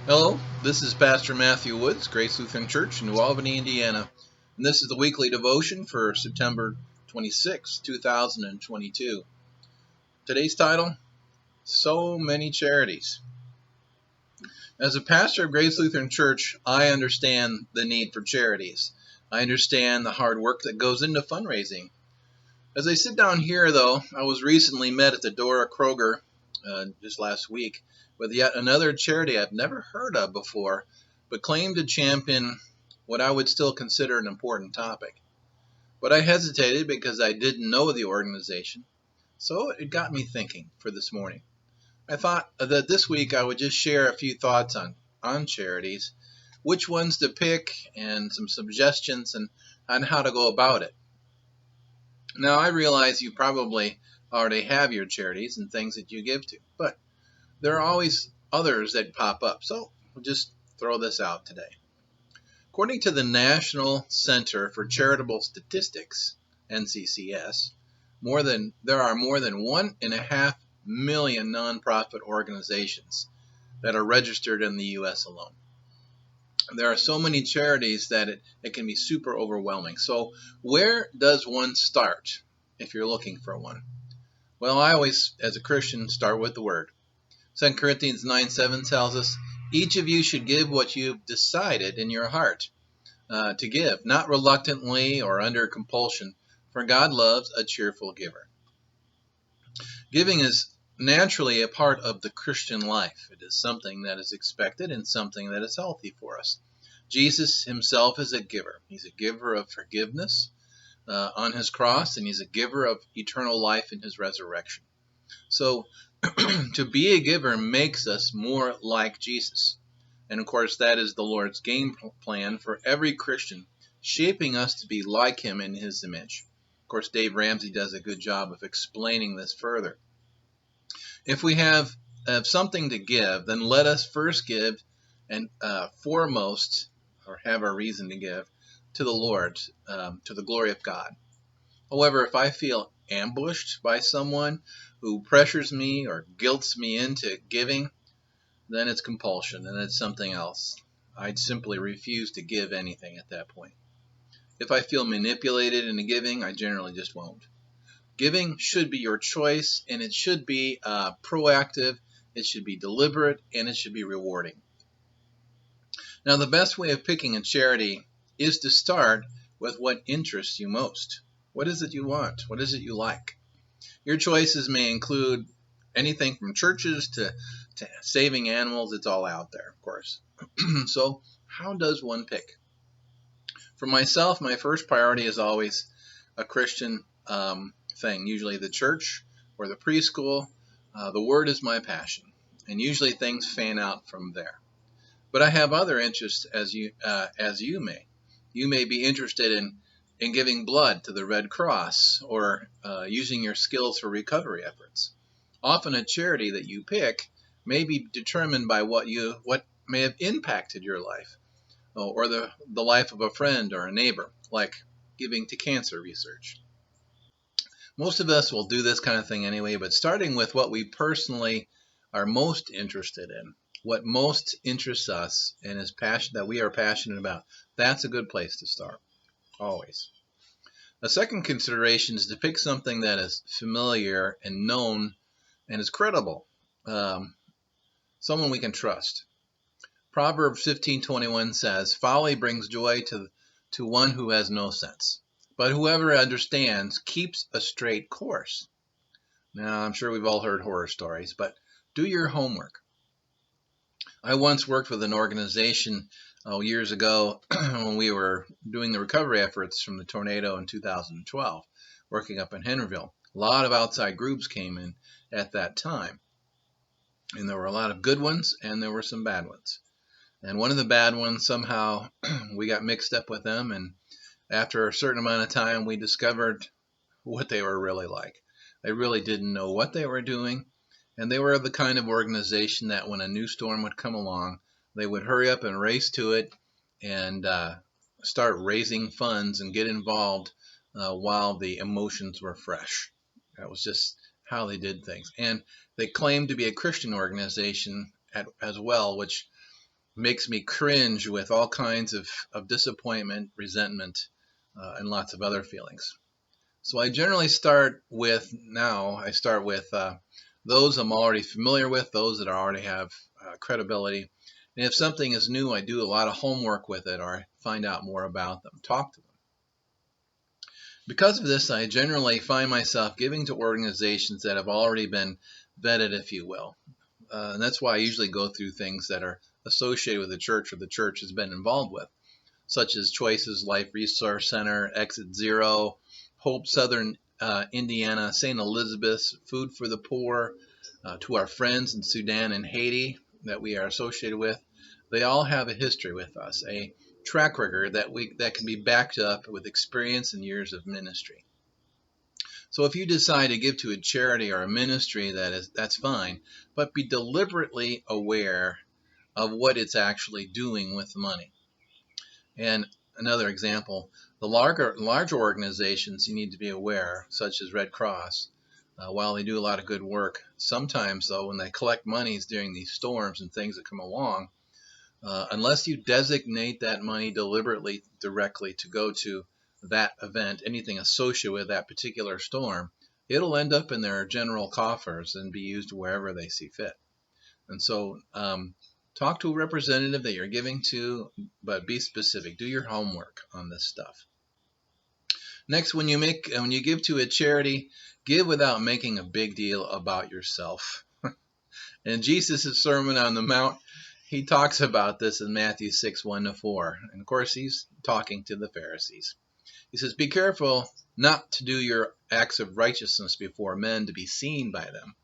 Hello, this is Pastor Matthew Woods, Grace Lutheran Church in New Albany, Indiana, and this is the weekly devotion for September 26, 2022. Today's title, So Many Charities. As a pastor of Grace Lutheran Church, I understand the need for charities. I understand the hard work that goes into fundraising. As I sit down here, though, I was recently met at the door of Kroger just last week with yet another charity I've never heard of before, but claimed to champion what I would still consider an important topic. But I hesitated because I didn't know the organization, so it got me thinking for this morning. I thought that this week I would just share a few thoughts on charities, which ones to pick, and some suggestions on how to go about it. Now, I realize you probably already have your charities and things that you give to, but there are always others that pop up, so we'll just throw this out today. According to the National Center for Charitable Statistics, NCCS, there are more than 1.5 million nonprofit organizations that are registered in the U.S. alone. There are so many charities that it can be super overwhelming. So where does one start if you're looking for one? Well, I always, as a Christian, start with the Word. 2 Corinthians 9:7 tells us, each of you should give what you've decided in your heart to give, not reluctantly or under compulsion, for God loves a cheerful giver. Giving is naturally a part of the Christian life. It is something that is expected and something that is healthy for us. Jesus himself is a giver. He's a giver of forgiveness on his cross, and he's a giver of eternal life in his resurrection. So to be a giver makes us more like Jesus. And of course, that is the Lord's game plan for every Christian, shaping us to be like him in his image. Of course, Dave Ramsey does a good job of explaining this further. If we have something to give, then let us first give and foremost, or have our reason to give, to the Lord, to the glory of God. However, if I feel ambushed by someone who pressures me or guilts me into giving, then it's compulsion and it's something else. I'd simply refuse to give anything at that point. If I feel manipulated into giving, I generally just won't. Giving should be your choice, and it should be proactive, it should be deliberate, and it should be rewarding. Now, the best way of picking a charity is to start with what interests you most. What is it you want? What is it you like? Your choices may include anything from churches to saving animals. It's all out there, of course. So how does one pick? For myself, my first priority is always a Christian thing, usually the church or the preschool. The Word is my passion, and usually things fan out from there. But I have other interests, as you may. You may be interested in giving blood to the Red Cross, or using your skills for recovery efforts. Often a charity that you pick may be determined by what may have impacted your life, or the life of a friend or a neighbor, like giving to cancer research. Most of us will do this kind of thing anyway, but starting with what we personally are most interested in, what most interests us and is passion that we are passionate about, that's a good place to start, always. A second consideration is to pick something that is familiar and known and is credible, someone we can trust. Proverbs 15:21 says, folly brings joy to one who has no sense, but whoever understands keeps a straight course. Now, I'm sure we've all heard horror stories, but do your homework. I once worked with an organization years ago when we were doing the recovery efforts from the tornado in 2012, working up in Henryville. A lot of outside groups came in at that time, and there were a lot of good ones and there were some bad ones. And one of the bad ones, somehow we got mixed up with them, and after a certain amount of time we discovered what they were really like. They really didn't know what they were doing, and they were the kind of organization that when a new storm would come along, they would hurry up and race to it and start raising funds and get involved while the emotions were fresh. That was just how they did things. And they claimed to be a Christian organization as well, which makes me cringe with all kinds of disappointment, resentment, and lots of other feelings. So I generally start with those I'm already familiar with, those that I already have credibility. And if something is new, I do a lot of homework with it, or I find out more about them, talk to them. Because of this, I generally find myself giving to organizations that have already been vetted, if you will. And that's why I usually go through things that are associated with the church or the church has been involved with, such as Choices Life Resource Center, Exit Zero, Hope Southern Indiana, St. Elizabeth's, Food for the Poor, to our friends in Sudan and Haiti that we are associated with. They all have a history with us, a track record that can be backed up with experience and years of ministry. So if you decide to give to a charity or a ministry, that's fine, but be deliberately aware of what it's actually doing with the money. And another example, the larger organizations you need to be aware, such as Red Cross, while they do a lot of good work, sometimes though when they collect monies during these storms and things that come along, unless you designate that money deliberately directly to go to that event, anything associated with that particular storm, it'll end up in their general coffers and be used wherever they see fit. And so talk to a representative that you're giving to, but be specific. Do your homework on this stuff. Next, when you give to a charity, give without making a big deal about yourself. In Jesus' Sermon on the Mount, he talks about this in Matthew 6:1-4. And of course, he's talking to the Pharisees. He says, "Be careful not to do your acts of righteousness before men to be seen by them.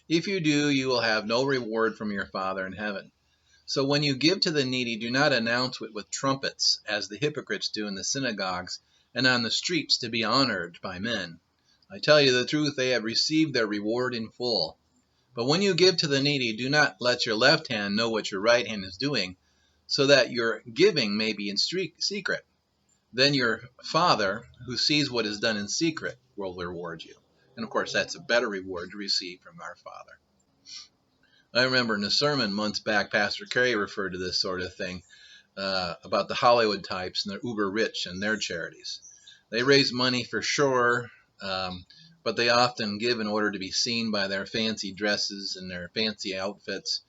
If you do, you will have no reward from your Father in heaven. So when you give to the needy, do not announce it with trumpets, as the hypocrites do in the synagogues and on the streets to be honored by men. I tell you the truth, they have received their reward in full. But when you give to the needy, do not let your left hand know what your right hand is doing, so that your giving may be in secret. Then your Father, who sees what is done in secret, will reward you." And of course, that's a better reward to receive from our Father. I remember in a sermon months back, Pastor Kerry referred to this sort of thing about the Hollywood types and they're uber rich and their charities. They raise money for sure, but they often give in order to be seen by their fancy dresses and their fancy outfits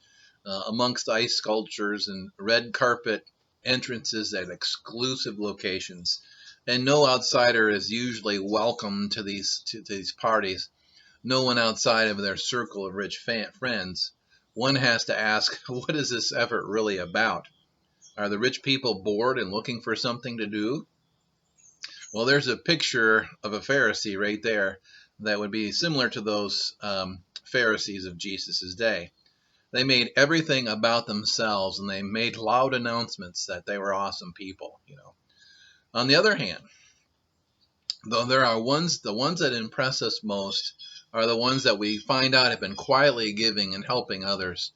amongst ice sculptures and red carpet entrances at exclusive locations. And no outsider is usually welcome to these parties. No one outside of their circle of rich friends. One has to ask, what is this effort really about? Are the rich people bored and looking for something to do? Well, there's a picture of a Pharisee right there that would be similar to those Pharisees of Jesus' day. They made everything about themselves, and they made loud announcements that they were awesome people. On the other hand, though there are the ones that impress us most are the ones that we find out have been quietly giving and helping others,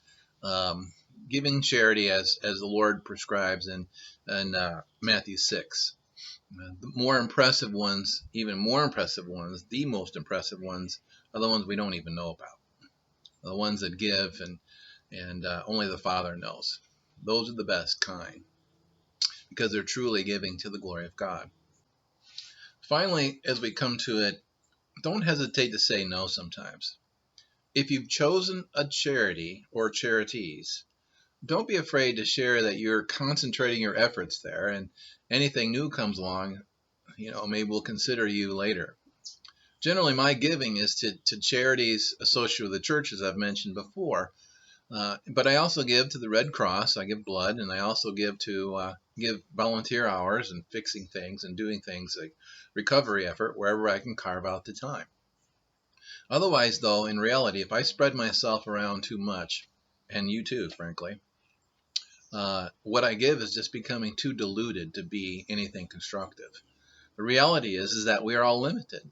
giving charity as the Lord prescribes in Matthew 6. The more impressive ones, even more impressive ones, the most impressive ones are the ones we don't even know about. The ones that give and only the Father knows. Those are the best kind because they're truly giving to the glory of God. Finally, as we come to it, don't hesitate to say no sometimes. If you've chosen a charity or charities, don't be afraid to share that you're concentrating your efforts there, and anything new comes along, maybe we'll consider you later. Generally, my giving is to charities associated with the church, as I've mentioned before, but I also give to the Red Cross. I give blood, and I also give volunteer hours and fixing things and doing things like recovery effort wherever I can carve out the time. Otherwise, though, in reality, if I spread myself around too much, and you too, frankly, what I give is just becoming too diluted to be anything constructive. The reality is that we are all limited.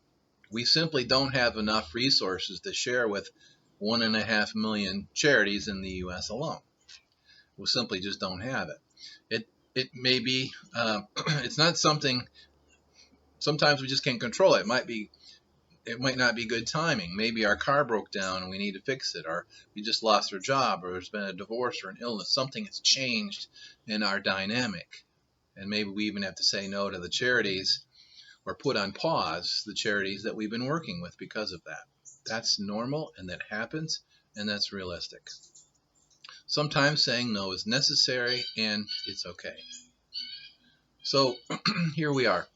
We simply don't have enough resources to share with 1.5 million charities in the U.S. alone. We simply just don't have it. It may be, it's not something, sometimes we just can't control it. It might be it might not be good timing. Maybe our car broke down and we need to fix it, or we just lost our job, or there's been a divorce or an illness. Something has changed in our dynamic. And maybe we even have to say no to the charities or put on pause the charities that we've been working with because of that. That's normal, and that happens, and that's realistic. Sometimes saying no is necessary, and it's okay. So here we are.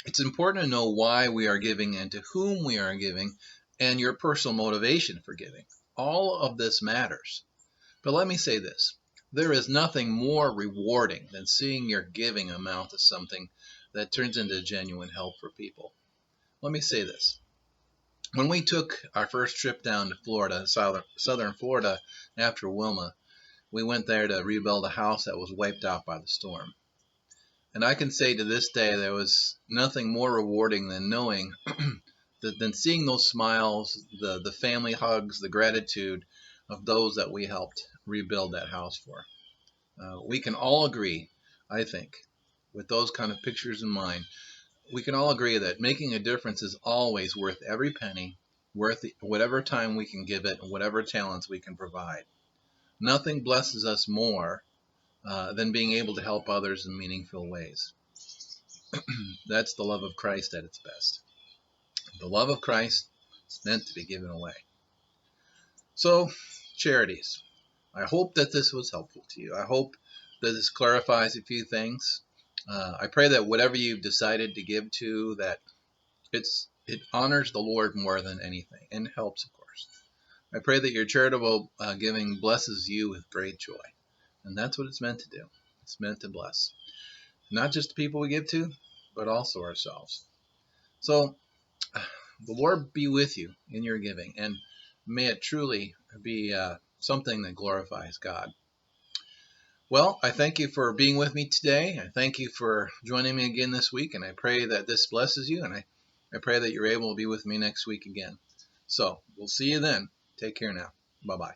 It's important to know why we are giving and to whom we are giving and your personal motivation for giving. All of this matters. But let me say this. There is nothing more rewarding than seeing your giving amount to something that turns into genuine help for people. Let me say this. When we took our first trip down to Florida, southern Florida, after Wilma, we went there to rebuild a house that was wiped out by the storm. And I can say to this day, there was nothing more rewarding than knowing, than seeing those smiles, the family hugs, the gratitude of those that we helped rebuild that house for. We can all agree, I think, with those kind of pictures in mind, we can all agree that making a difference is always worth every penny, worth whatever time we can give it, and whatever talents we can provide. Nothing blesses us more than being able to help others in meaningful ways. That's the love of Christ at its best. The love of Christ is meant to be given away. So, charities. I hope that this was helpful to you. I hope that this clarifies a few things. I pray that whatever you've decided to give to, that it honors the Lord more than anything, and helps, of course. I pray that your charitable giving blesses you with great joy. And that's what it's meant to do. It's meant to bless. Not just the people we give to, but also ourselves. So, the Lord be with you in your giving, and may it truly be something that glorifies God. Well, I thank you for being with me today. I thank you for joining me again this week, and I pray that this blesses you, and I pray that you're able to be with me next week again. So, we'll see you then. Take care now. Bye-bye.